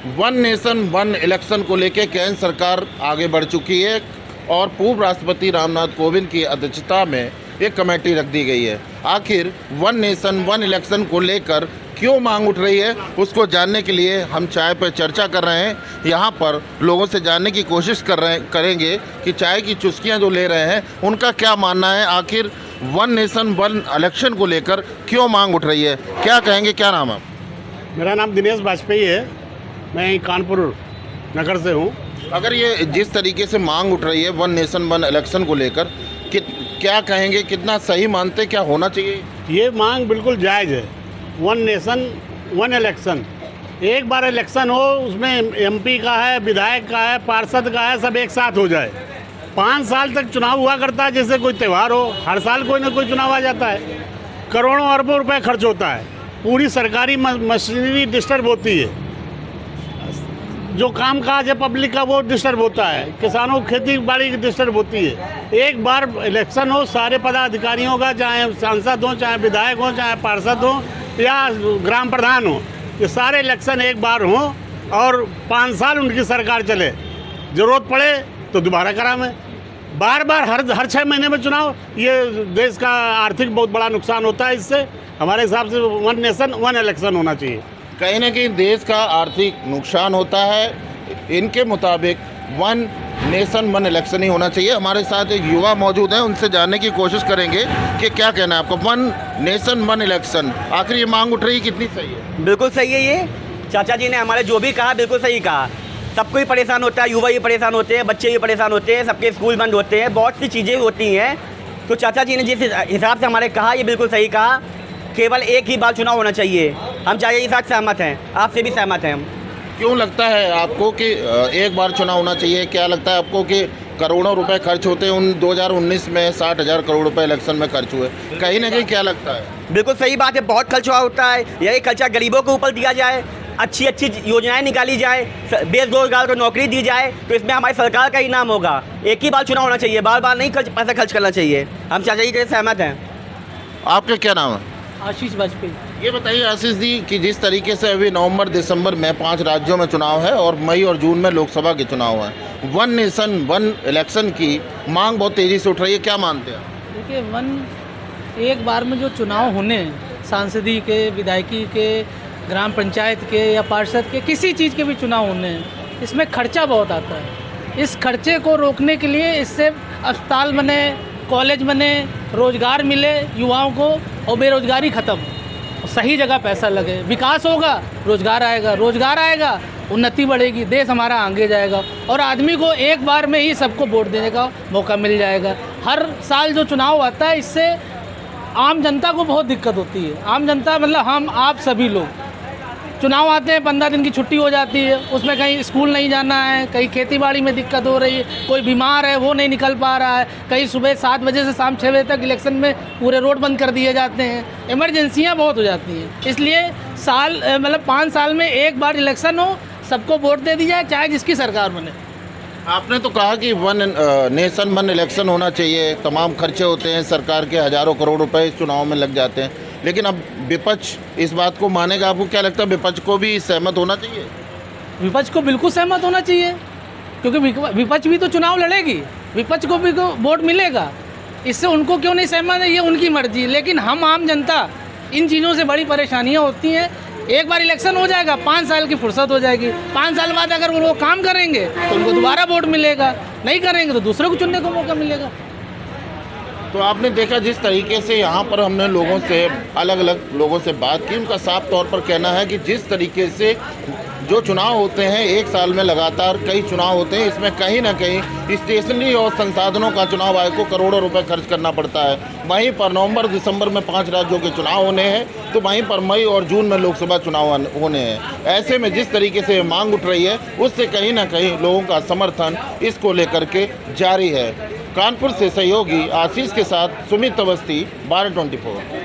One nation one election को लेकर केंद्र सरकार आगे बढ़ चुकी है और पूर्व राष्ट्रपति रामनाथ कोविंद की अध्यक्षता में एक कमेटी रख दी गई है। आखिर वन नेशन वन इलेक्शन को लेकर क्यों मांग उठ रही है, उसको जानने के लिए हम चाय पर चर्चा कर रहे हैं। यहाँ पर लोगों से जानने की कोशिश करेंगे कि चाय की चुस्कियाँ जो ले रहे हैं उनका क्या मानना है, आखिर वन नेशन वन इलेक्शन को लेकर क्यों मांग उठ रही है। क्या कहेंगे, क्या नाम है? मेरा नाम दिनेश वाजपेयी है, मैं कानपुर नगर से हूँ। अगर ये जिस तरीके से मांग उठ रही है वन नेशन वन इलेक्शन को लेकर, क्या कहेंगे, कितना सही मानते, क्या होना चाहिए? ये मांग बिल्कुल जायज़ है। वन नेशन वन इलेक्शन, एक बार इलेक्शन हो, उसमें एमपी का है, विधायक का है, पार्षद का है, सब एक साथ हो जाए। 5 साल तक चुनाव हुआ करता है, जैसे कोई त्यौहार हो, हर साल कोई ना कोई चुनाव आ जाता है, करोड़ों अरबों रुपए खर्च होता है, पूरी सरकारी मशीनरी डिस्टर्ब होती है, जो काम काज है पब्लिक का वो डिस्टर्ब होता है, किसानों की खेती बाड़ी की डिस्टर्ब होती है। एक बार इलेक्शन हो, सारे पदाधिकारियों का, चाहे सांसद हो, चाहे विधायक हो, चाहे पार्षद हो या ग्राम प्रधान हो, ये सारे इलेक्शन एक बार हों और 5 साल उनकी सरकार चले, ज़रूरत पड़े तो दोबारा करावें। बार बार हर 6 महीने में चुनाव, ये देश का आर्थिक बहुत बड़ा नुकसान होता है। इससे हमारे हिसाब से वन नेशन वन इलेक्शन होना चाहिए। कहीं ना कहीं देश का आर्थिक नुकसान होता है, इनके मुताबिक वन नेशन वन इलेक्शन ही होना चाहिए। हमारे साथ एक युवा मौजूद हैं, उनसे जानने की कोशिश करेंगे कि क्या कहना है आपको, वन नेशन वन इलेक्शन आखिर ये मांग उठ रही है, कितनी सही है? बिल्कुल सही है। ये चाचा जी ने हमारे जो भी कहा बिल्कुल सही कहा। सबको ही परेशान होता है, युवा ही परेशान होते हैं, बच्चे ही परेशान होते हैं, सबके स्कूल बंद होते हैं, बहुत सी चीज़ें होती हैं। तो चाचा जी ने जिस हिसाब से हमारे कहा, ये बिल्कुल सही कहा। केवल एक ही बार चुनाव होना चाहिए। हम चाचा जी के साथ सहमत हैं, आपसे भी सहमत हैं हम। क्यों लगता है आपको कि एक बार चुनाव होना चाहिए? क्या लगता है आपको कि करोड़ों रुपए खर्च होते हैं? 2019 में 60,000 करोड़ रुपए इलेक्शन में खर्च हुए, कहीं ना कहीं क्या लगता है? बिल्कुल सही बात है, बहुत खर्च हुआ होता है। यही खर्चा गरीबों के ऊपर दिया जाए, अच्छी अच्छी योजनाएं निकाली जाए, बेरोजगार को नौकरी दी जाए, तो इसमें हमारी सरकार का ही नाम होगा। एक ही बार चुनाव होना चाहिए, बार बार नहीं पैसा खर्च करना चाहिए। हम चाचा जी के सहमत हैं। आपका क्या नाम है? आशीष वाजपेयी। ये बताइए आशीष जी कि जिस तरीके से अभी नवंबर दिसंबर में 5 राज्यों में चुनाव है और मई और जून में लोकसभा के चुनाव हैं, वन नेशन वन इलेक्शन की मांग बहुत तेज़ी से उठ रही है, क्या मानते हैं? देखिए, एक बार में जो चुनाव होने हैं, सांसदीय के, विधायकी के, ग्राम पंचायत के या पार्षद के, किसी चीज़ के भी चुनाव होने हैं, इसमें खर्चा बहुत आता है। इस खर्चे को रोकने के लिए इससे अस्पताल बने, कॉलेज बने, रोज़गार मिले युवाओं को और बेरोज़गारी ख़त्म, सही जगह पैसा लगे, विकास होगा, रोज़गार आएगा, उन्नति बढ़ेगी, देश हमारा आगे जाएगा और आदमी को एक बार में ही सबको वोट देने का मौका मिल जाएगा। हर साल जो चुनाव आता है, इससे आम जनता को बहुत दिक्कत होती है। आम जनता मतलब हम आप सभी लोग, चुनाव आते हैं, 15 दिन की छुट्टी हो जाती है, उसमें कहीं स्कूल नहीं जाना है, कहीं खेतीबाड़ी में दिक्कत हो रही है, कोई बीमार है वो नहीं निकल पा रहा है, कहीं सुबह 7 बजे से शाम 6 बजे तक इलेक्शन में पूरे रोड बंद कर दिए जाते हैं, इमरजेंसियां बहुत हो जाती हैं। इसलिए 5 साल में एक बार इलेक्शन हो, सबको वोट दे दी जाए, चाहे जिसकी सरकार बने। आपने तो कहा कि वन नेशन वन इलेक्शन होना चाहिए, तमाम खर्चे होते हैं, सरकार के हज़ारों करोड़ रुपए इस चुनाव में लग जाते हैं, लेकिन अब विपक्ष इस बात को मानेगा? आपको क्या लगता है, विपक्ष को भी सहमत होना चाहिए? विपक्ष को बिल्कुल सहमत होना चाहिए, क्योंकि विपक्ष भी तो चुनाव लड़ेगी, विपक्ष को भी तो वोट मिलेगा। इससे उनको क्यों नहीं सहमत है, ये उनकी मर्जी। लेकिन हम आम जनता, इन चीज़ों से बड़ी परेशानियाँ होती हैं। एक बार इलेक्शन हो जाएगा, 5 साल की फुर्सत हो जाएगी, 5 साल बाद अगर वो काम करेंगे तो उनको दोबारा वोट मिलेगा, नहीं करेंगे तो दूसरे को चुनने का मौका मिलेगा। तो आपने देखा जिस तरीके से यहाँ पर हमने लोगों से, अलग अलग लोगों से बात की, उनका साफ तौर पर कहना है कि जिस तरीके से जो चुनाव होते हैं, एक साल में लगातार कई चुनाव होते हैं, इसमें कहीं ना कहीं स्टेशनरी और संसाधनों का चुनाव आयोग को करोड़ों रुपए खर्च करना पड़ता है। वहीं पर नवंबर दिसंबर में 5 राज्यों के चुनाव होने हैं, तो वहीं पर मई और जून में लोकसभा चुनाव होने हैं। ऐसे में जिस तरीके से मांग उठ रही है, उससे कहीं ना कहीं लोगों का समर्थन इसको लेकर के जारी है। कानपुर से सहयोगी आशीष के साथ सुमित अवस्थी, 1224।